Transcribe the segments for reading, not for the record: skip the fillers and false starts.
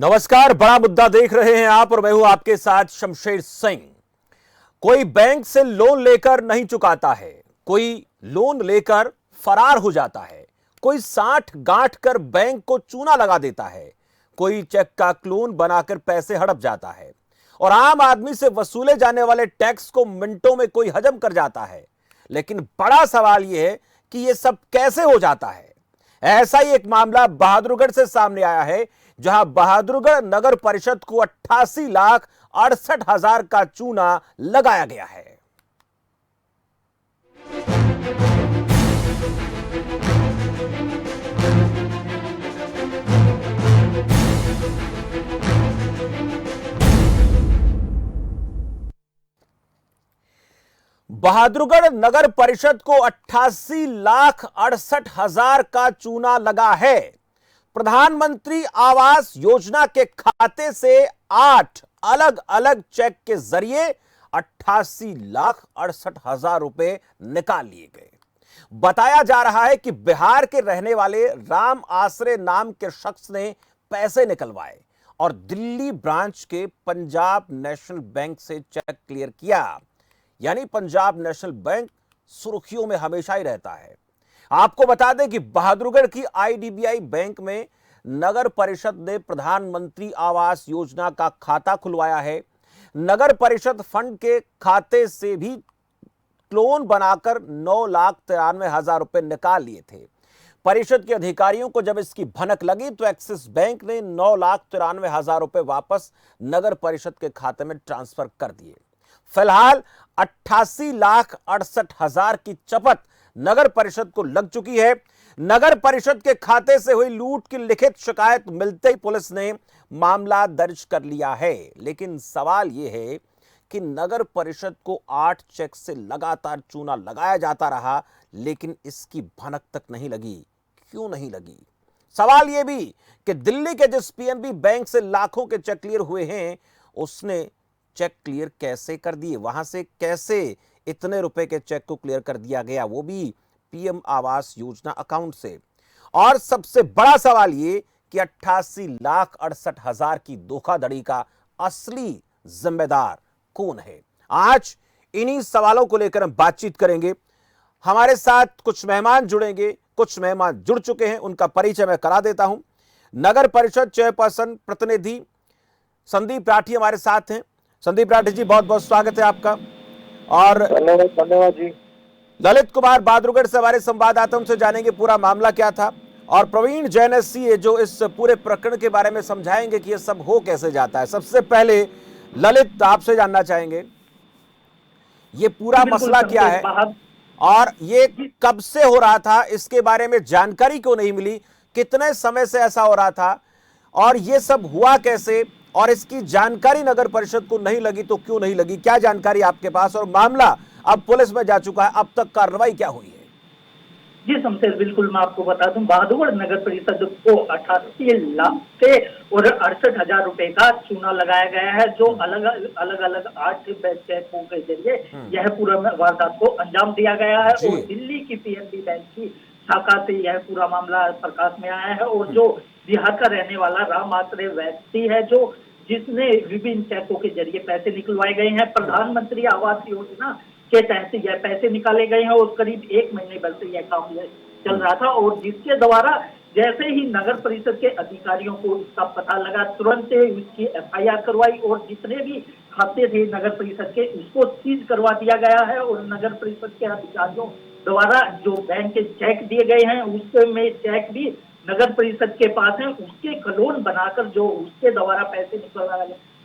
नमस्कार, बड़ा मुद्दा देख रहे हैं आप और मैं हूं आपके साथ शमशेर सिंह। कोई बैंक से लोन लेकर नहीं चुकाता है, कोई लोन लेकर फरार हो जाता है, कोई साठ गांठ कर बैंक को चूना लगा देता है, कोई चेक का क्लोन बनाकर पैसे हड़प जाता है और आम आदमी से वसूले जाने वाले टैक्स को मिनटों में कोई हजम कर जाता है। लेकिन बड़ा सवाल यह है कि यह सब कैसे हो जाता है। ऐसा ही एक मामला बहादुरगढ़ से सामने आया है, जहां बहादुरगढ़ नगर परिषद को 88,68,000 का चूना लगाया गया है। बहादुरगढ़ नगर परिषद को 88,68,000 का चूना लगा है। प्रधानमंत्री आवास योजना के खाते से 8 अलग अलग चेक के जरिए 88,68,000 रुपए निकाल लिए गए। बताया जा रहा है कि बिहार के रहने वाले राम आसरे नाम के शख्स ने पैसे निकलवाए और दिल्ली ब्रांच के पंजाब नेशनल बैंक से चेक क्लियर किया। यानी पंजाब नेशनल बैंक सुर्खियों में हमेशा ही रहता है। आपको बता दें कि बहादुरगढ़ की आईडीबीआई बैंक में नगर परिषद ने प्रधानमंत्री आवास योजना का खाता खुलवाया है। नगर परिषद फंड के खाते से भी क्लोन बनाकर 9,93,000 रुपए निकाल लिए थे। परिषद के अधिकारियों को जब इसकी भनक लगी तो एक्सिस बैंक ने 9,93,000 रुपए वापस नगर परिषद के खाते में ट्रांसफर कर दिए। फिलहाल 88,68,000 की चपत नगर परिषद को लग चुकी है। नगर परिषद के खाते से हुई लूट की लिखित शिकायत मिलते ही पुलिस ने मामला दर्ज कर लिया है। लेकिन सवाल यह है कि नगर परिषद को 8 चेक से लगातार चूना लगाया जाता रहा, लेकिन इसकी भनक तक नहीं लगी। क्यों नहीं लगी? सवाल यह भी कि दिल्ली के जिस पीएनबी बैंक से लाखों के चेक क्लियर हुए हैं, उसने चेक क्लियर कैसे कर दिए? वहां से कैसे इतने रुपए के चेक को क्लियर कर दिया गया, वो भी पीएम आवास योजना अकाउंट से? और सबसे बड़ा सवाल ये कि 88,68,000 की धोखाधड़ी का असली जिम्मेदार कौन है? आज इन्हीं सवालों को लेकर हम बातचीत करेंगे। हमारे साथ कुछ मेहमान जुड़ेंगे, कुछ मेहमान जुड़ चुके हैं, उनका परिचय मैं करा देता हूं। नगर परिषद चेयरपर्सन प्रतिनिधि संदीप राठी हमारे साथ हैं। संदीप राठी जी, बहुत बहुत स्वागत है आपका। और धन्यवाद जी। ललित कुमार बहादुरगढ़ से हमारे संवाददाता, उनसे जानेंगे पूरा मामला क्या था। और प्रवीण जैन एससी जो इस पूरे प्रकरण के बारे में समझाएंगे कि ये सब हो कैसे जाता है। सबसे पहले ललित, आपसे जानना चाहेंगे ये पूरा मसला क्या है और ये कब से हो रहा था, इसके बारे में जानकारी क्यों नहीं मिली, कितने समय से ऐसा हो रहा था और ये सब हुआ कैसे, और इसकी जानकारी नगर परिषद को नहीं लगी तो क्यों नहीं लगी? क्या जानकारी आपके पास? और मामला अब पुलिस में जा चुका है, अब तक कार्रवाई क्या हुई है? जी शमशेर, बिल्कुल मैं आपको बता दूं, बहादुरगढ़ नगर परिषद को 88 लाख से और 68,000 रुपए का चूना लगाया गया है, जो अलग अलग 8 चेकों के जरिए यह पूरा वारदात को अंजाम दिया गया है। और दिल्ली की पीएनबी बैंक की शाखा से यह पूरा मामला प्रकाश में आया है। और जो बिहार का रहने वाला राम आसरे व्यक्ति है, जो जिसने विभिन्न चेकों के जरिए पैसे निकलवाए गए हैं, प्रधानमंत्री आवास योजना के तहत यह पैसे निकाले गए हैं और करीब 1 महीने भर से यह काम चल रहा था। और जिसके द्वारा जैसे ही नगर परिषद के अधिकारियों को इसका पता लगा, तुरंत उसकी एफआईआर करवाई और जितने भी खाते थे नगर परिषद के, उसको सीज करवा दिया गया है। और नगर परिषद के अधिकारियों द्वारा जो बैंक के चेक दिए गए हैं, उसमें चेक भी नगर परिषद के पास है, उसके क्लोन बनाकर जो उसके द्वारा पैसे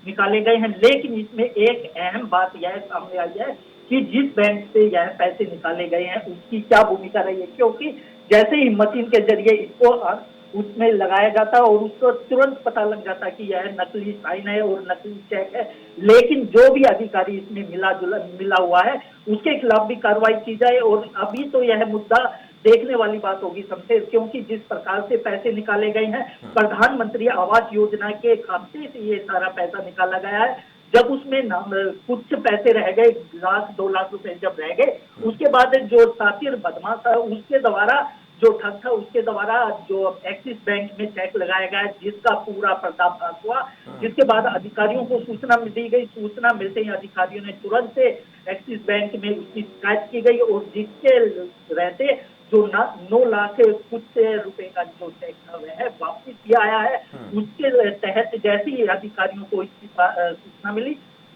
निकाले गए हैं। लेकिन इसमें एक अहम बात यह सामने आई है कि जिस बैंक से यह पैसे निकाले गए हैं उसकी क्या भूमिका रही है, क्योंकि जैसे ही मशीन के जरिए इसको उसमें लगाया जाता और उसको तुरंत पता लग जाता कि यह नकली साइन है और नकली चेक है। लेकिन जो भी अधिकारी इसमें मिला हुआ है, उसके खिलाफ भी कार्रवाई की जाए। और अभी तो यह मुद्दा देखने वाली बात होगी शमशेर, क्योंकि जिस प्रकार से पैसे निकाले गए हैं, प्रधानमंत्री आवास योजना के खाते से ये सारा पैसा निकाला गया है। जब उसमें कुछ पैसे रह गए, 1 लाख 2 लाख रुपए जब रह गए, उसके बाद जो सातिर बदमाश है उसके द्वारा जो ठग था उसके द्वारा जो एक्सिस बैंक में चेक लगाया गया, जिसका पूरा पर्दाफाश हुआ, जिसके बाद अधिकारियों को सूचना दी गई। सूचना मिलते ही अधिकारियों ने तुरंत से एक्सिस बैंक में उसकी शिकायत की गई और जिसके रहते जो 9 लाख कुछ रुपए का जो चेक था वह वापस किया आया है। उसके तहत जैसे ही अधिकारियों को इसकी सूचना मिली,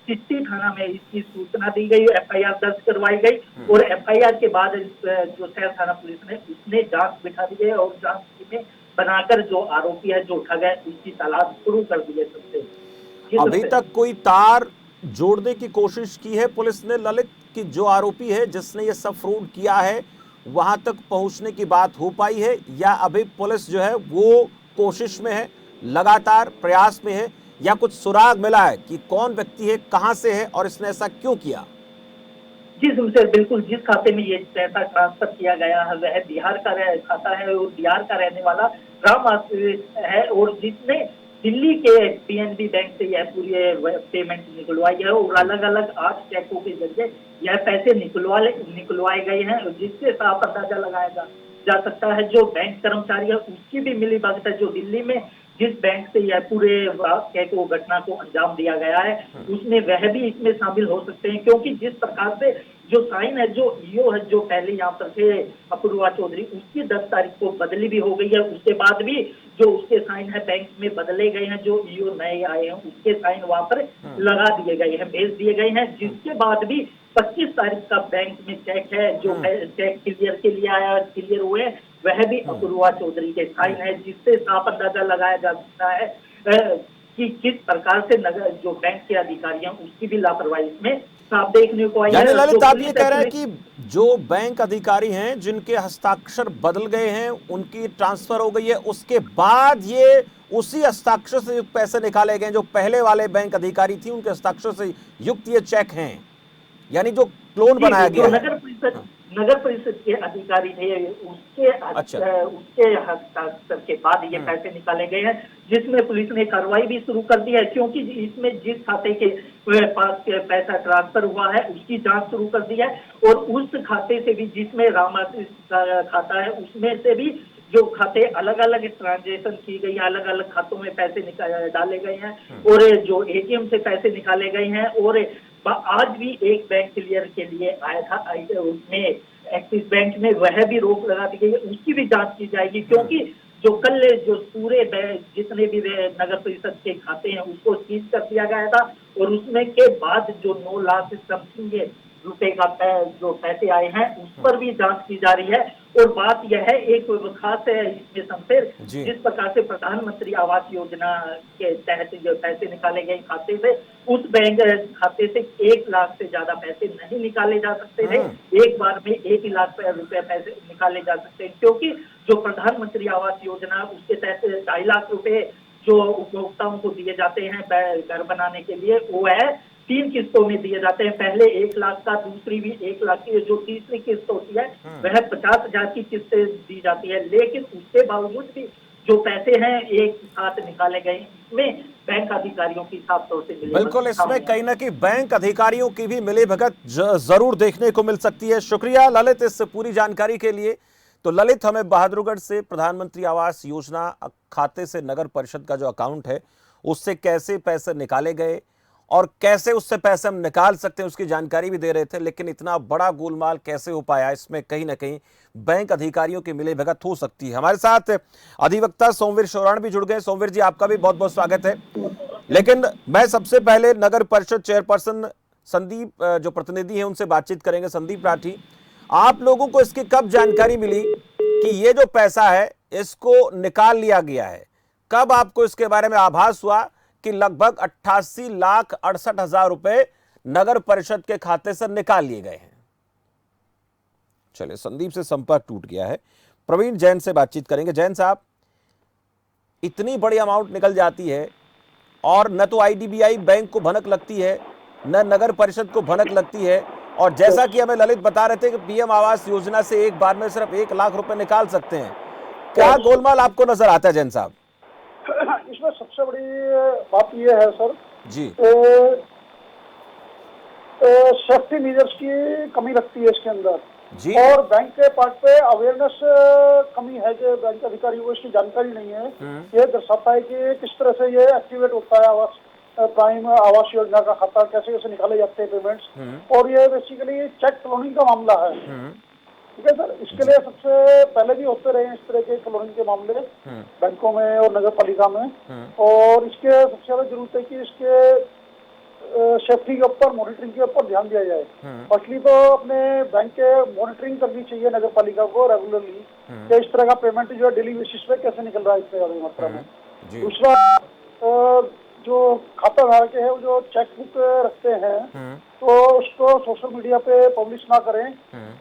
चिट्टी थाना में इसकी सूचना दी गई, एफआईआर दर्ज करवाई गई और एफआईआर के बाद जो शहर थाना पुलिस ने उसने जांच बिठा दी है और जांच में बनाकर जो आरोपी है, जो ठग है, उसकी तलाश शुरू कर दी है। सबसे अभी तक कोई तार जोड़ने की कोशिश की है पुलिस ने ललित, कि जो आरोपी है जिसने ये सब फ्रॉड किया है वहां तक पहुंचने की बात हो पाई है, या अभी पुलिस जो है वो कोशिश में है, लगातार प्रयास में है, या कुछ सुराग मिला है कि कौन व्यक्ति है, कहां से है और इसने ऐसा क्यों किया? जी शमशेर, बिल्कुल जिस खाते में ये पैसा ट्रांसफर किया गया है वह बिहार का खाता है और बिहार का रहने वाला राम है और जिसने दिल्ली के पीएनबी बैंक से यह पूरी पेमेंट निकलवाई है और अलग अलग 8 चेकों के जरिए यह पैसे निकलवाए गए हैं, जिससे साफ अंदाजा लगाया जा सकता है जो बैंक कर्मचारी है उसकी भी मिली भगत है। जो दिल्ली में जिस बैंक से यह पूरे वाकये को घटना को अंजाम दिया गया है उसमें वह भी इसमें शामिल हो सकते हैं, क्योंकि जिस प्रकार से जो साइन है, जो ईओ है, जो पहले यहाँ पर थे अपूर्वा चौधरी, उसकी 10 तारीख को बदली भी हो गई है। उसके बाद भी जो उसके साइन है बैंक में बदले गए हैं, जो ईओ नए आए हैं उसके साइन वहां पर लगा दिए गए हैं, भेज दिए गए हैं। जिसके बाद भी 25 तारीख का बैंक में चेक है, जो चेक क्लियर के लिए आया, क्लियर हुए, वह भी अपूर्वा चौधरी के साइन है, जिससे साफ अंदाजा लगाया जा सकता है कि किस प्रकार से नगर जो बैंक के अधिकारी हैं उसकी भी लापरवाही इसमें साफ देखने को आई है। यानी ललित आप ये कह रहे हैं कि जो बैंक अधिकारी हैं जिनके हस्ताक्षर बदल गए हैं, उनकी ट्रांसफर हो गई है, उसके बाद ये उसी हस्ताक्षर से युक्त पैसे निकाले गए जो पहले वाले बैंक अधिकारी थी उनके हस्ताक्षर से युक्त ये चेक हैं, यानी जो क्लोन बनाया गया है। नगर परिषद के अधिकारी थे उसके हस्ताक्षर के बाद ये पैसे निकाले गए हैं, जिसमें पुलिस ने कार्रवाई भी शुरू कर दी है, क्योंकि इसमें जिस खाते के पास पैसा ट्रांसफर हुआ है उसकी जांच शुरू कर दी है और उस खाते से भी जिसमें रामाशीष का खाता है उसमें से भी जो खाते अलग अलग ट्रांजेक्शन की गई है, अलग अलग खातों में पैसे डाले गए हैं और जो एटीएम से पैसे निकाले गए हैं। और आज भी एक बैंक क्लियर के लिए आया था, उसमें एक्सिस बैंक में, वह भी रोक लगा दी गई है, उसकी भी जांच की जाएगी, क्योंकि जो कल जो पूरे जितने भी नगर परिषद के खाते हैं उसको सीज कर दिया गया था और उसमें के बाद जो 9 लाख समथिंग रुपए का जो पैसे आए हैं उस पर भी जांच की जा रही है। और बात यह है, एक खास है इसमें शमशेर, जिस प्रकार से प्रधानमंत्री आवास योजना के तहत जो पैसे निकाले गए खाते से, उस बैंक खाते से 1 लाख से ज्यादा पैसे नहीं निकाले जा सकते थे। एक बार में 1 लाख रुपए पैसे निकाले जा सकते हैं, क्योंकि जो प्रधानमंत्री आवास योजना उसके तहत 2.5 लाख रुपए जो उपभोक्ताओं को दिए जाते हैं घर बनाने के लिए, वो है 3 किस्तों में दिए जाते हैं। पहले 1 लाख का, दूसरी भी 1 लाख की, जो तीसरी किस्त होती है वह 50,000 की किस्तें दी जाती है। लेकिन उसके बावजूद भी जो पैसे हैं एक साथ निकाले गए, इसमें बैंक अधिकारियों की साफ तौर से मिली। बिल्कुल, इसमें कहीं ना कहीं बैंक अधिकारियों की भी मिलीभगत जरूर देखने को मिल सकती है। शुक्रिया ललित इस पूरी जानकारी के लिए। तो ललित हमें बहादुरगढ़ से प्रधानमंत्री आवास योजना खाते से नगर परिषद का जो अकाउंट है उससे कैसे पैसे निकाले गए और कैसे उससे पैसे हम निकाल सकते हैं उसकी जानकारी भी दे रहे थे, लेकिन इतना बड़ा गोलमाल कैसे हो पाया, इसमें कहीं ना कहीं बैंक अधिकारियों की मिलीभगत हो सकती है। हमारे साथ अधिवक्ता सोमवीर शौराण भी जुड़ गए। सोमवीर जी, आपका भी बहुत बहुत स्वागत है। लेकिन मैं सबसे पहले नगर परिषद चेयरपर्सन संदीप जो प्रतिनिधि है उनसे बातचीत करेंगे। संदीप राठी, आप लोगों को इसकी कब जानकारी मिली कि ये जो पैसा है इसको निकाल लिया गया है? कब आपको इसके बारे में आभास हुआ कि लगभग 88,68,000 रुपए नगर परिषद के खाते से निकाल लिए गए हैं? चलिए, संदीप से संपर्क टूट गया है। प्रवीण जैन से बातचीत करेंगे। जैन साहब, इतनी बड़ी अमाउंट निकल जाती है और न तो आईडीबीआई बैंक को भनक लगती है, न नगर परिषद को भनक लगती है, और जैसा कि हमें ललित बता रहे थे कि पीएम आवास योजना से एक बार में सिर्फ 1 लाख रुपए निकाल सकते हैं। क्या गोलमाल आपको नजर आता है जैन साहब? इसमें सबसे बड़ी बात यह है सर जी, सेफ्टी मेजर्स की कमी लगती है इसके अंदर। जी। और बैंक के पार्ट पे अवेयरनेस कमी है कि बैंक अधिकारियों को इसकी जानकारी नहीं है। ये दर्शाता है कि किस तरह से ये एक्टिवेट होता है आवास प्राइम आवास योजना का खाता, कैसे कैसे निकाले जाते हैं पेमेंट्स। और ये बेसिकली चेक क्लोनिंग का मामला है। ठीक है सर, इसके लिए सबसे पहले भी होते रहे इस तरह के क्लोनिंग के मामले बैंकों में और नगर पालिका में। और इसके सबसे ज्यादा जरूरत है कि इसके सेफ्टी के ऊपर, मॉनिटरिंग के ऊपर ध्यान दिया जाए। फर्स्टली तो अपने बैंक के मॉनिटरिंग करनी चाहिए नगर पालिका को रेगुलरली कि इस तरह का पेमेंट जो है डेली बेसिस पे कैसे निकल रहा है इतने ज्यादा मात्रा में। दूसरा, जो खाता धारक है वो जो चेक बुक रखते हैं तो उसको सोशल मीडिया पे पब्लिश ना करें।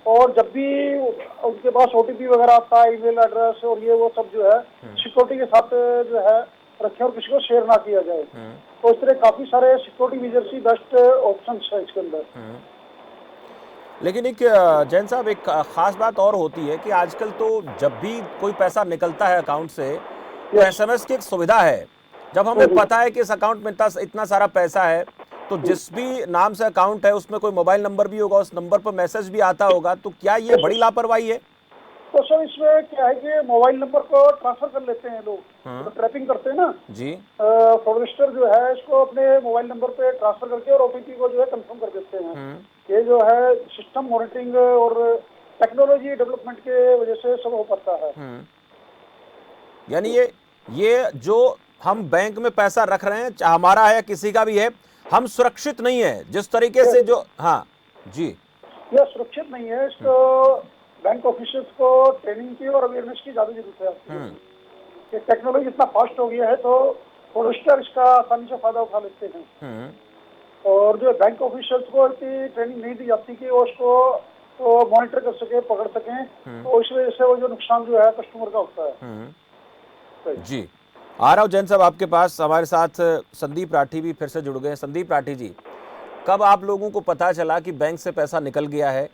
और जब भी उनके पास ओटीपी वगैरह आता है, ईमेल एड्रेस और ये वो सब जो है सिक्योरिटी के साथ जो है रखें और किसी को शेयर ना किया जाए। तो इस तरह काफी सारे सिक्योरिटी मेजर्स ही बेस्ट ऑप्शन है इसके अंदर। लेकिन एक जैन साहब, एक खास बात और होती है कि आजकल तो जब भी कोई पैसा निकलता है अकाउंट से तो एसएमएस की एक सुविधा है। जब हमें पता है कि इस अकाउंट में इतना सारा पैसा है तो जिस भी नाम से अकाउंट है उसमें कोई मोबाइल नंबर भी होगा, उस नंबर पर मैसेज भी आता होगा, तो क्या ये बड़ी लापरवाही है? तो सर इसमें क्या है कि मोबाइल नंबर को ट्रांसफर कर लेते हैं लोग। तो ट्रैपिंग करते हैं ना जी। फ्रॉडस्टर जो है इसको अपने मोबाइल नंबर पे ट्रांसफर करके और ओटीपी को जो है कंफर्म कर देते हैं। ये जो है सिस्टम मॉनिटरिंग और टेक्नोलॉजी डेवलपमेंट के वजह से सब हो पाता है। यानी ये जो हम बैंक में पैसा रख रहे हैं, चाहे हमारा है या किसी का भी है, हम सुरक्षित नहीं है जिस तरीके से जो। हाँ जी, यह सुरक्षित नहीं है। इसको बैंक ऑफिसर्स को ट्रेनिंग की और अवेयरनेस की ज्यादा जरूरत है आपकी। ये टेक्नोलॉजी इतना फास्ट हो गया है तो फ्रॉडस्टर इसका आसानी से फायदा उठा लेते हैं। और जो बैंक ऑफिसर्स को इतनी ट्रेनिंग नहीं दी जाती कि वो उसको मॉनिटर कर सके, पकड़ सकें। तो इस वजह से वो जो नुकसान जो है कस्टमर का होता है। जी, आ रहा हूँ जैन साहब आपके पास। हमारे साथ संदीप राठी भी फिर से जुड़ गए। संदीप राठी जी, कब आप लोगों को पता चला कि बैंक से पैसा निकल गया है?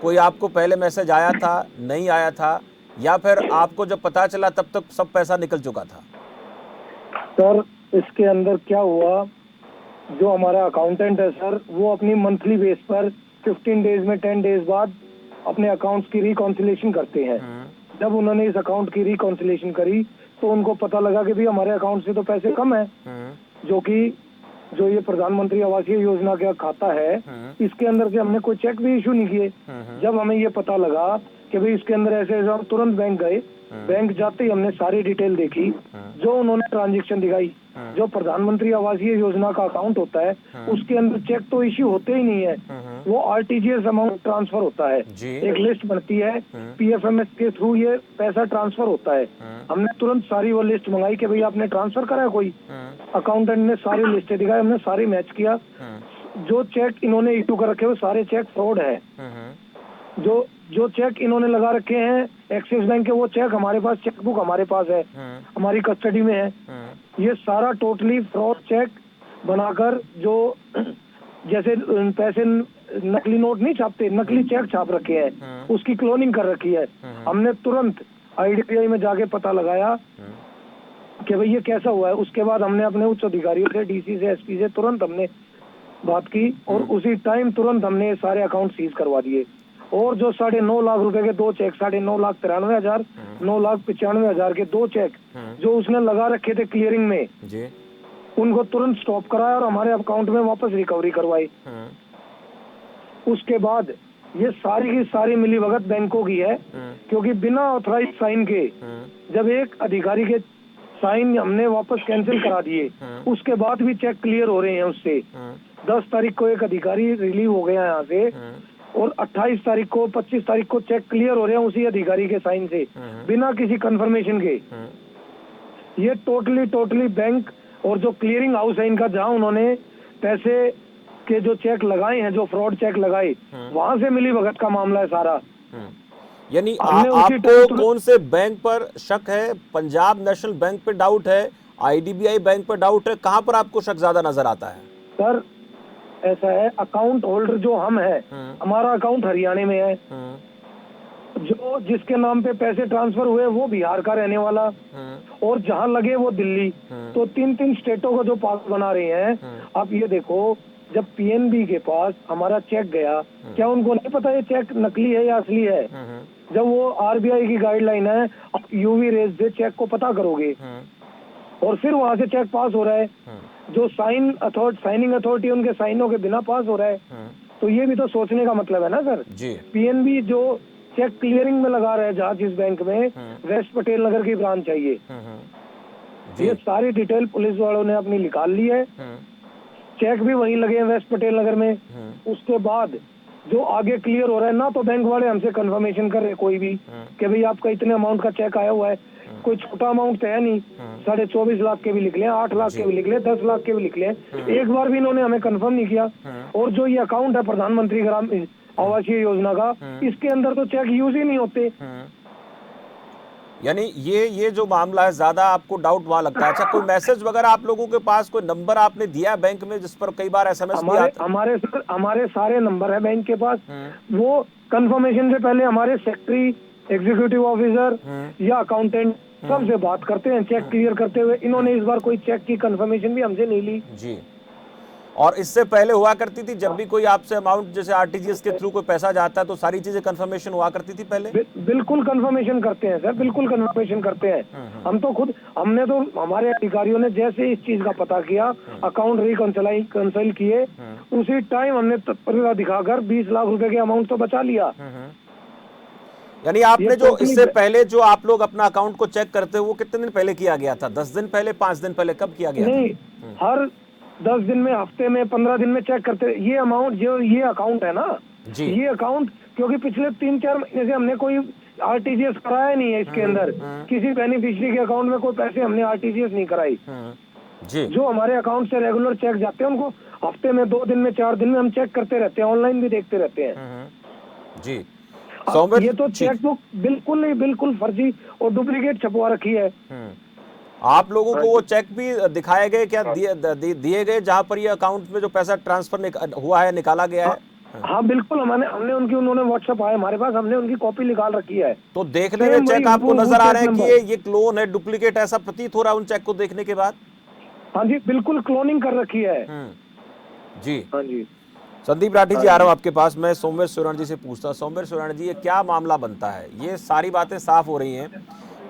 कोई आपको पहले मैसेज आया था, नहीं आया था, या फिर आपको जब पता चला तब तक सब पैसा निकल चुका था? सर इसके अंदर क्या हुआ, जो हमारा अकाउंटेंट है सर, वो अपनी मंथली बेस पर 15 डेज में 10 डेज बाद अपने अकाउंट्स की रिकॉन्सिलेशन करते हैं। जब उन्होंने इस अकाउंट की रिकॉन्सिलेशन करी तो उनको पता लगा कि भाई हमारे अकाउंट से तो पैसे कम है, जो ये प्रधानमंत्री आवासीय योजना का खाता है इसके अंदर से हमने कोई चेक भी इशू नहीं किए। जब हमें ये पता लगा कि भाई इसके अंदर ऐसे ऐसे, हम तुरंत बैंक गए। बैंक जाते ही हमने सारी डिटेल देखी, जो उन्होंने ट्रांजैक्शन दिखाई। जो प्रधानमंत्री आवासीय योजना का अकाउंट होता है उसके अंदर चेक तो इश्यू होते ही नहीं है, वो आरटीजीएस अमाउंट ट्रांसफर होता है। एक लिस्ट बनती है, पीएफएमएस के थ्रू ये पैसा ट्रांसफर होता है। हमने तुरंत सारी वो लिस्ट मंगाई कि भाई आपने ट्रांसफर करा है कोई। अकाउंटेंट ने सारी लिस्टें दिखाई, हमने सारी मैच किया। जो चेक इन्होंने इशू कर रखे वो सारे चेक फ्रॉड है। जो चेक इन्होंने लगा रखे हैं एक्सिस बैंक के, वो चेक हमारे पास, चेकबुक हमारे पास है, हमारी कस्टडी में है। ये सारा टोटली फ्रॉड चेक बनाकर, जो जैसे पैसे नकली नोट नहीं छापते, नकली चेक छाप रखे हैं, उसकी क्लोनिंग कर रखी है। हमने तुरंत आईडीबीआई में जाके पता लगाया कि भाई ये कैसा हुआ है। उसके बाद हमने अपने उच्च अधिकारियों से, डीसी से, एसपी से तुरंत हमने बात की और उसी टाइम तुरंत हमने सारे अकाउंट सीज करवा दिए। और जो 9.5 लाख रुपए के 2 चेक, 9,93,000, 9,95,000 के 2 चेक जो उसने लगा रखे थे क्लियरिंग में जी, उनको तुरंत स्टॉप कराया और हमारे अकाउंट में वापस रिकवरी करवाई। उसके बाद ये सारी की सारी मिलीभगत बैंकों की है, क्योंकि बिना ऑथराइज साइन के जब एक अधिकारी के साइन हमने वापस कैंसिल करा दिए, उसके बाद भी चेक क्लियर हो रहे हैं उससे। 10 तारीख को एक अधिकारी रिलीव हो गया यहाँ से और 28 तारीख को, 25 तारीख को चेक क्लियर हो रहे हैं उसी अधिकारी के साइन से, बिना किसी कंफर्मेशन के। ये टोटली बैंक और जो क्लियरिंग हाउस है इनका, जहां उन्होंने पैसे के जो चेक लगाए हैं, जो फ्रॉड चेक लगाए, वहां से मिली भगत का मामला है सारा। यानी आपको कौन से बैंक पर शक है? पंजाब नेशनल बैंक पे डाउट है, आईडीबीआई बैंक पर डाउट है, कहां पर आपको शक ज्यादा नजर आता है? सर ऐसा है, अकाउंट होल्डर जो हम है, हमारा अकाउंट हरियाणा में है, जो जिसके नाम पे पैसे ट्रांसफर हुए वो बिहार का रहने वाला, और जहां लगे वो दिल्ली। तो 3 स्टेटों को जो पास बना रहे हैं। आप ये देखो जब पीएनबी के पास हमारा चेक गया, क्या उनको नहीं पता ये चेक नकली है या असली है? जब वो आरबीआई की गाइडलाइन है, आप यूवी रेज से चेक को पता करोगे और फिर वहां से चेक पास हो रहा है, जो साइनिंग अथॉरिटी उनके साइनों के बिना पास हो रहा है, तो ये भी तो सोचने का मतलब है ना सर। जी। पीएनबी जो चेक क्लियरिंग में लगा रहा है जहाँ जिस बैंक में, वेस्ट पटेल नगर की ब्रांच चाहिए, ये सारी डिटेल पुलिस वालों ने अपनी निकाल ली है। चेक भी वहीं लगे हैं वेस्ट पटेल नगर में। उसके बाद जो आगे क्लियर हो रहा है ना, तो बैंक वाले हमसे कंफर्मेशन कर रहे कोई भी कि भाई आपका इतने अमाउंट का चेक आया हुआ है। कोई छोटा अमाउंट तो है नहीं, 24.5 लाख के भी निकले, 8 लाख के भी निकले, 10 लाख के भी निकले। एक बार भी इन्होंने हमें कंफर्म नहीं किया। और जो ये अकाउंट है प्रधानमंत्री ग्राम आवासीय योजना का, इसके अंदर तो चेक यूज ही नहीं होते। यानी ये जो मामला है, ज्यादा आपको डाउट वहां लगता है। अच्छा, कोई मैसेज वगैरह आप लोगों के पास, कोई नंबर आपने दिया है बैंक में जिस पर कई बार एसएमएस भी आता है? हमारे सारे नंबर है बैंक के पास। वो कंफर्मेशन से पहले हमारे सेक्रेटरी, एग्जीक्यूटिव ऑफिसर या अकाउंटेंट सबसे बात करते हैं चेक क्लियर करते हुए। इन्होंने इस बार कोई चेक की कंफर्मेशन भी हमसे नहीं ली जी। और इससे पहले हुआ करती थी, जब भी कोई आपसे अमाउंट जैसे आरटीजीएस के थ्रू कोई पैसा जाता है तो सारी चीजें कंफर्मेशन हुआ करती थी पहले? बिल्कुल कंफर्मेशन करते हैं सर, बिल्कुल कंफर्मेशन करते हैं। हम तो खुद, हमने तो, हमारे अधिकारियों ने जैसे इस चीज का पता किया, अकाउंट रिकंसाइल किए, उसी टाइम हमने तत्परता दिखाकर 20 लाख रुपए के अमाउंट तो बचा लिया। यानी आपने जो इससे पहले जो आप लोग अपना अकाउंट को चेक करते हो, वो कितने दिन पहले किया गया था? 10 दिन पहले, 5 दिन पहले, कब किया गया था? नहीं, हर 10 दिन में, हफ्ते में, 15 दिन में चेक करते। ये अमाउंट, जो ये अकाउंट है ना जी, ये अकाउंट, क्योंकि पिछले 3-4 महीने से हमने कोई आरटीजीएस कराया नहीं है इसके अंदर। किसी बेनिफिशियरी के अकाउंट में कोई पैसे हमने आरटीजीएस नहीं कराई। जी। जो हमारे अकाउंट से रेगुलर चेक जाते हैं, उनको हफ्ते में 2 दिन में, 4 दिन में हम चेक करते रहते हैं, ऑनलाइन भी देखते रहते हैं। जी। ये तो चेकबुक बिल्कुल नहीं, बिल्कुल फर्जी और डुप्लीकेट छपवा रखी है। आप लोगों को वो चेक भी दिखाए गए क्या, दिए गए जहां पर ये अकाउंट में जो पैसा ट्रांसफर हुआ है, निकाला गया है? हाँ बिल्कुल, हमने उनकी, उन्होंने व्हाट्सएप आया हमारे पास, हमने उनकी कॉपी निकाल रखी है। तो देखने में चेक आपको नजर आ रहे हैं कि ये क्लोन है, डुप्लीकेट, ऐसा प्रतीत हो रहा है उन चेक को देखने के बाद? हाँ जी, बिल्कुल क्लोनिंग कर रखी है। जी। हाँ जी। संदीप राठी जी, आ रहा हूं आपके पास। मैं सोमवीर सुवर्ण जी से पूछता। सोमवीर सुवर्ण जी, ये क्या मामला बनता है? ये सारी बातें साफ हो रही हैं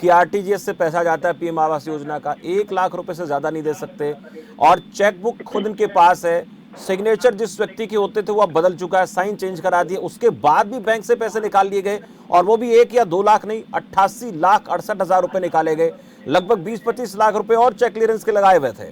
कि आरटीजीएस से पैसा जाता है पीएम आवास योजना का, 1 लाख रुपए से ज्यादा नहीं दे सकते, और चेकबुक खुद इनके पास है, सिग्नेचर जिस व्यक्ति के होते थे वो अब बदल चुका है, साइन चेंज करा दिए, उसके बाद भी बैंक से पैसे निकाल लिए गए, और वो भी 1 या 2 लाख नहीं, 88,68,000 रुपए निकाले गए। लगभग 20-25 लाख रुपए और चेक क्लियरेंस के लगाए हुए थे।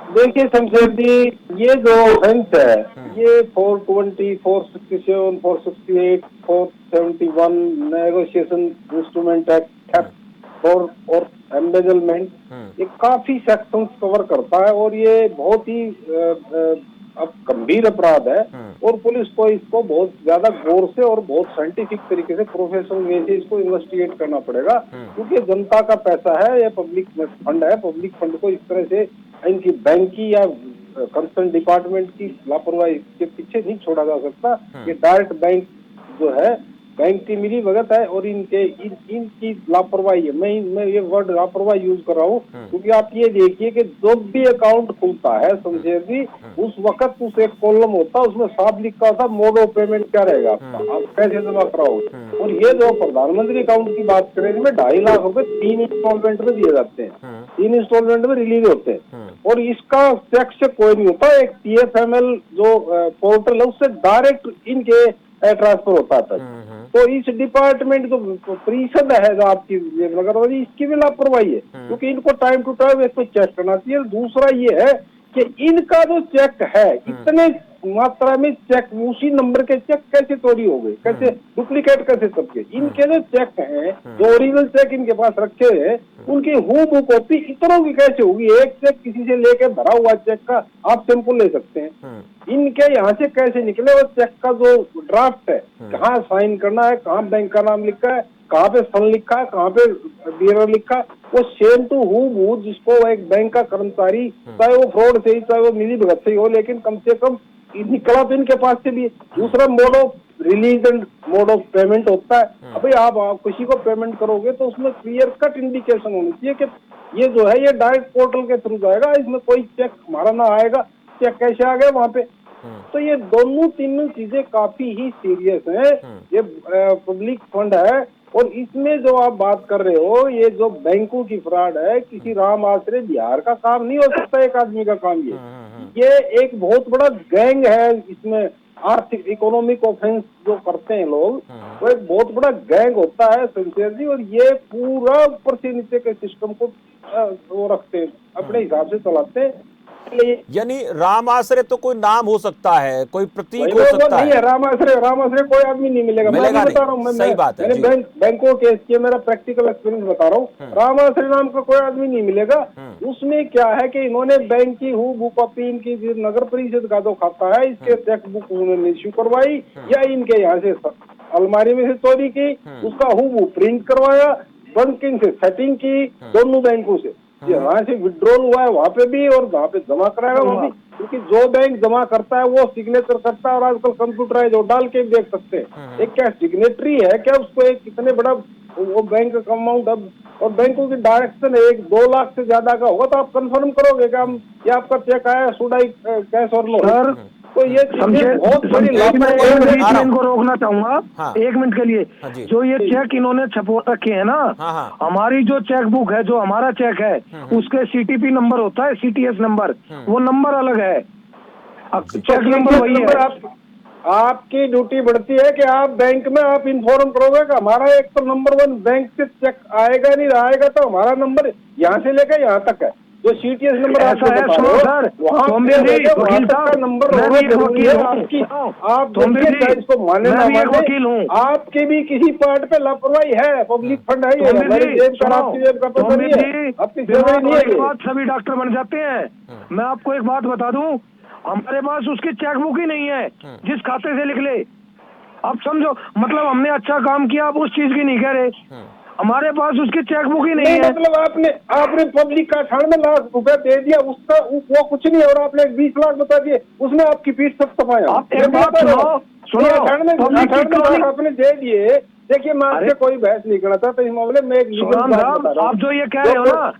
देखिए शमशेर जी, ये जो ऑफेंस है, ये 420, 467, 468, 471 नेगोशिएशन इंस्ट्रूमेंट एक्ट, थेफ्ट और एम्बेजलमेंट, ये काफी सेक्शंस कवर करता है और ये बहुत ही अब गंभीर अपराध है। और पुलिस को इसको बहुत ज्यादा गौर से और बहुत साइंटिफिक तरीके से, प्रोफेशनल वे से इसको इन्वेस्टिगेट करना पड़ेगा, क्योंकि जनता का पैसा है, ये पब्लिक फंड है। पब्लिक फंड को इस तरह से इनकी बैंक की या कंसर्न डिपार्टमेंट की लापरवाही के पीछे नहीं छोड़ा जा सकता। ये डायरेक्ट बैंक जो है, बैंक की मिली भगत है और इनकी लापरवाही है। मैं ये वर्ड लापरवाही यूज कर रहा हूँ, क्योंकि आप ये देखिए कि जब भी अकाउंट खुलता है शमशेर जी, उस वक्त उस एक कॉलम होता है, उसमें साफ लिखा होता मोड ऑफ पेमेंट क्या रहेगा आपका, आप कैसे जमा कराओगे। और ये जो प्रधानमंत्री अकाउंट की बात करें, इसमें 2.5 लाख रुपए 3 इंस्टॉलमेंट में दिए जाते हैं, 3 इंस्टॉलमेंट में रिलीज होते हैं, और इसका चेक से कोई नहीं होता। एक TFML जो पोर्टल है, उससे डायरेक्ट इनके ट्रांसफर होता था। तो इस डिपार्टमेंट जो परिषद है जो आपकी नगर वाली, इसकी भी लापरवाही है, क्योंकि इनको टाइम टू टाइम इसको चेक करना चाहिए। दूसरा ये है कि इनका जो चेक है, इतने मात्रा में चेक, उसी नंबर के चेक कैसे चोरी हो गए, कैसे डुप्लीकेट कैसे सबके। इनके जो चेक हैं, जो ओरिजिनल चेक इनके पास रखे हैं, उनकी हूबहू कॉपी इतनों की कैसे होगी। एक चेक किसी से लेके भरा हुआ चेक का आप सैंपल ले सकते हैं, इनके यहाँ से कैसे निकले। और चेक का जो ड्राफ्ट है, कहाँ साइन करना है, कहाँ बैंक का नाम लिखा है, कहाँ पे सन लिखा है, कहाँ पे बियर लिखा है, वो सेम टू हूबहू जिसको एक बैंक का कर्मचारी, चाहे वो फ्रॉड से ही, चाहे वो मिली भगत से ही हो, लेकिन कम से कम निकला तो इनके पास से भी। दूसरा mode of release and mode of payment होता है। अभी आप किसी को पेमेंट करोगे तो उसमें क्लियर कट इंडिकेशन होनी चाहिए कि ये जो है ये डायरेक्ट पोर्टल के थ्रू जाएगा, इसमें कोई चेक हमारा ना आएगा, चेक कैसे आ गए वहाँ पे। तो ये दोनों तीनों चीजें काफी ही सीरियस हैं। ये पब्लिक फंड है और इसमें जो आप बात कर रहे हो, ये जो बैंकों की फ्रॉड है, किसी राम आश्रय बिहार का काम नहीं हो सकता, एक आदमी का काम ये एक बहुत बड़ा गैंग है। इसमें आर्थिक इकोनॉमिक ऑफेंस जो करते हैं लोग, वो एक बहुत बड़ा गैंग होता है शमशेर जी, और ये पूरा ऊपर से नीचे के सिस्टम को वो रखते हैं, अपने हिसाब से चलाते हैं। यानी राम आश्रय तो कोई नाम हो सकता है, कोई प्रतीक हो वो सकता नहीं है राम आश्रय कोई आदमी नहीं मिलेगा। मैं मिलेगा बता नहीं। रहा हूँ, सही बात है मैंने जी। बैंकों केस किए, मेरा प्रैक्टिकल एक्सपीरियंस बता रहा हूँ। राम आश्रय नाम का कोई आदमी नहीं मिलेगा। उसमें क्या है कि इन्होंने बैंक की हु कॉपी इनकी नगर परिषद का जो खाता है, इसके चेक बुक उन्होंने इश्यू करवाई या इनके यहाँ से अलमारी में से चोरी की, उसका हु प्रिंट करवाया, बैंकिंग से सेटिंग की दोनों बैंकों से, वहाँ से विड्रॉल हुआ है वहाँ पे भी और वहाँ पे जमा कराएगा वहाँ भी, क्योंकि जो बैंक जमा करता है वो सिग्नेचर करता है और आजकल कंप्यूटराइज और डाल के देख सकते हैं एक क्या सिग्नेटरी है क्या उसको, एक कितने बड़ा वो बैंक का अमाउंट। अब और बैंकों की डायरेक्शन 1-2 लाख से ज्यादा का होगा तो आप कंफर्म करोगे कि हम ये आपका चेक आया, शुड आई कैश और नो। तो ये बहुत बड़ी इनको रोकना चाहूंगा हाँ। 1 मिनट के लिए। हाँ जी। जो ये चेक इन्होंने छपवा रखे हैं ना, हाँ। हमारी जो चेक बुक है, जो हमारा चेक है, उसके सीटीपी नंबर होता है, सीटीएस नंबर, वो नंबर अलग है, चेक नंबर वही है। आपकी ड्यूटी बढ़ती है कि आप बैंक में आप इन्फॉर्म करोगे कि हमारा एक तो नंबर 1 बैंक से चेक आएगा नहीं आएगा, तो हमारा नंबर यहाँ से लेकर यहाँ तक है, जो सीटीएस नंबर आपको बता रहे हो वहाँ का नंबर होना जरूरी है। आपकी आप इसको माने ना माने, आपके भी किसी पार्ट पे लापरवाही है। पब्लिक फंड है ये, हमारी जेब का आपकी जेब का पता नहीं है, आपकी जेब नहीं है। सभी डॉक्टर बन जाते हैं। मैं आपको एक बात बता दूं, हमारे पास उसकी चेक बुक ही नहीं है जिस खाते से निकले। आप समझो, मतलब हमने अच्छा काम किया, आप उस चीज की नहीं कह रहे, हमारे पास उसकी चेक बुक ही नहीं है। मतलब आपने पब्लिक का 98 लाख रुपए दे दिया, उसका वो कुछ नहीं, और आपने 20 लाख बता दिए, उसमें आपकी पीठ सब सफाया। आप एक बात सुनो, 98 लाख आपने दे दिए। देखिए मैं आपसे कोई बहस नहीं करना था, तो इस मामले में एक आप जो ये कह रहे हो ना,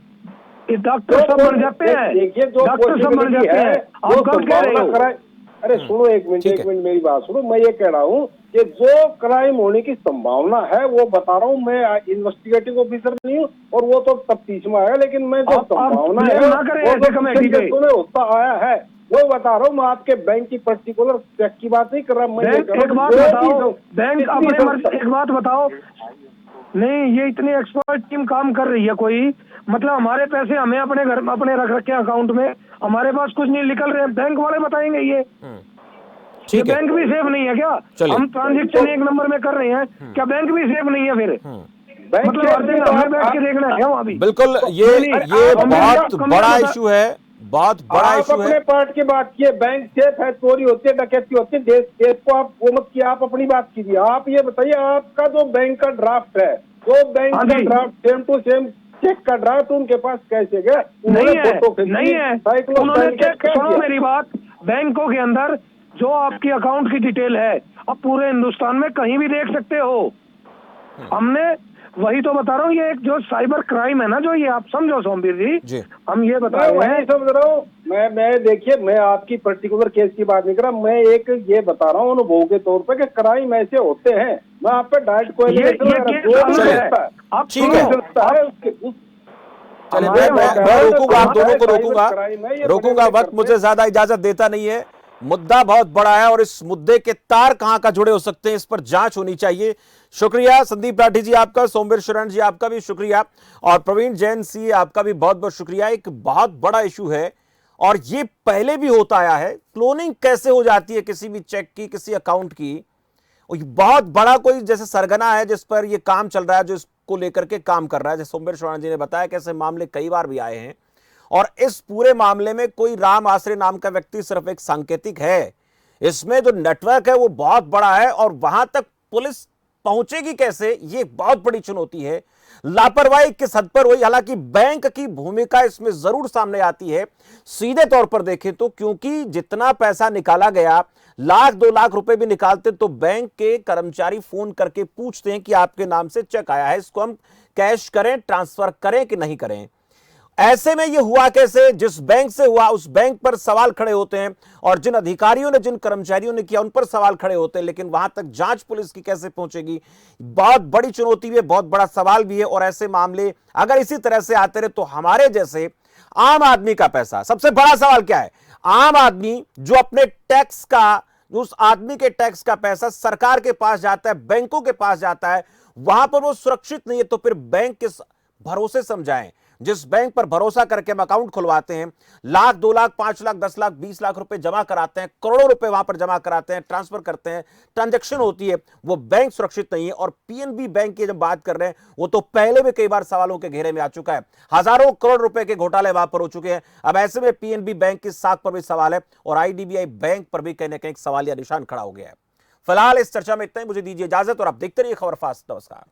डॉक्टर सब बन जाते हैं, देखिए जो डॉक्टर सब बन जाते हैं, आप कब कह रहे हो? अरे सुनो एक मिनट मेरी बात सुनो। मैं ये कह रहा हूँ कि जो क्राइम होने की संभावना है वो बता रहा हूँ, मैं इन्वेस्टिगेटिव ऑफिसर नहीं हूँ और वो तो तफ्तीश में आएगा, लेकिन मैं जो संभावना है वो होता आया है वो बता रहा हूँ। मैं आपके बैंक की पर्टिकुलर चेक की बात नहीं कर रहा। मैं एक बात बताओ, नहीं ये इतनी एक्सपर्ट टीम काम कर रही है कोई, मतलब हमारे पैसे हमें अपने घर में अपने रख रखे अकाउंट में, हमारे पास कुछ नहीं निकल रहे, बैंक वाले बताएंगे ये बैंक भी सेफ नहीं है क्या? हम ट्रांजेक्शन एक नंबर में कर रहे हैं, क्या बैंक भी सेफ नहीं है? फिर मतलब हमें बैठ के देखना है वहाँ भी। बिल्कुल, ये बहुत बड़ा इशू है, बहुत बड़ा इशू है। अपने पार्ट की बात की, बैंक सेफ है, चोरी होती है, डकैती होती है, देश को आप वो मत किए, आप अपनी बात कीजिए। आप ये बताइए, आपका जो बैंक का ड्राफ्ट है, जो बैंक का draft same to same cheque का ड्राफ्ट उनके पास कैसे गया? नहीं है। उन्होंने चेक, सुनो मेरी बात, बैंकों के अंदर जो आपकी अकाउंट की डिटेल है आप पूरे हिंदुस्तान में कहीं भी देख सकते हो। हमने वही तो बता रहा हूँ, ये एक जो साइबर क्राइम है ना, जो ये आप समझो सोमवीर जी, हम ये बता रहे हैं, समझ रहा हूँ मैं देखिए, मैं आपकी पर्टिकुलर केस की बात नहीं कर रहा, मैं एक ये बता रहा हूँ अनुभव के तौर पे कि क्राइम ऐसे होते हैं। मैं आप पे डायरेक्ट कोई मैं रोकूंगा, आप दोनों को रोकूंगा, वक्त मुझे ज्यादा इजाजत देता नहीं है। मुद्दा बहुत बड़ा है और इस मुद्दे के तार कहां का जुड़े हो सकते हैं, इस पर जांच होनी चाहिए। शुक्रिया संदीप राठी जी आपका, सोमवीर शरण जी आपका भी शुक्रिया, और प्रवीण जैन सी आपका भी बहुत बहुत शुक्रिया। एक बहुत बड़ा इशू है और ये पहले भी होता आया है। क्लोनिंग कैसे हो जाती है किसी भी चेक की, किसी अकाउंट की, बहुत बड़ा कोई जैसे सरगना है जिस पर ये काम चल रहा है, जो इसको लेकर के काम कर रहा है। जैसे सोमवीर शरण जी ने बताया कैसे मामले कई बार भी आए हैं, और इस पूरे मामले में कोई राम आश्रय नाम का व्यक्ति सिर्फ एक सांकेतिक है। इसमें जो नेटवर्क है वो बहुत बड़ा है, और वहां तक पुलिस पहुंचेगी कैसे, ये बहुत बड़ी चुनौती है। लापरवाही किस हद पर हुई, हालांकि बैंक की भूमिका इसमें जरूर सामने आती है सीधे तौर पर देखें तो, क्योंकि जितना पैसा निकाला गया, 1-2 लाख रुपए भी निकालते तो बैंक के कर्मचारी फोन करके पूछते हैं कि आपके नाम से चेक आया है, इसको हम कैश करें, ट्रांसफर करें कि नहीं करें। ऐसे में ये हुआ कैसे? जिस बैंक से हुआ उस बैंक पर सवाल खड़े होते हैं और जिन अधिकारियों ने, जिन कर्मचारियों ने किया उन पर सवाल खड़े होते हैं, लेकिन वहां तक जांच पुलिस की कैसे पहुंचेगी? बहुत बड़ी चुनौती भी है, बहुत बड़ा सवाल भी है। और ऐसे मामले अगर इसी तरह से आते रहे तो हमारे जैसे आम आदमी का पैसा, सबसे बड़ा सवाल क्या है, आम आदमी जो अपने टैक्स का, उस आदमी के टैक्स का पैसा सरकार के पास जाता है, बैंकों के पास जाता है, वहां पर वो सुरक्षित नहीं है, तो फिर बैंक किस भरोसे समझाएं? जिस बैंक पर भरोसा करके हम अकाउंट खुलवाते हैं, लाख, 2 लाख, 5 लाख, 10 लाख, 20 लाख रुपए जमा कराते हैं, करोड़ों रुपए वहां पर जमा कराते हैं, ट्रांसफर करते हैं, ट्रांजैक्शन होती है, वो बैंक सुरक्षित नहीं है। और पीएनबी बैंक की जब बात कर रहे हैं, वो तो पहले भी कई बार सवालों के घेरे में आ चुका है, हजारों करोड़ रुपए के घोटाले वहां पर हो चुके हैं। अब ऐसे में पीएनबी बैंक की साख पर भी सवाल है और आईडीबीआई बैंक पर भी कहीं ना कहीं सवालिया निशान खड़ा हो गया है। फिलहाल इस चर्चा में इतना ही, मुझे दीजिए इजाजत और आप देखते रहिए खबर फास्ट। नमस्कार।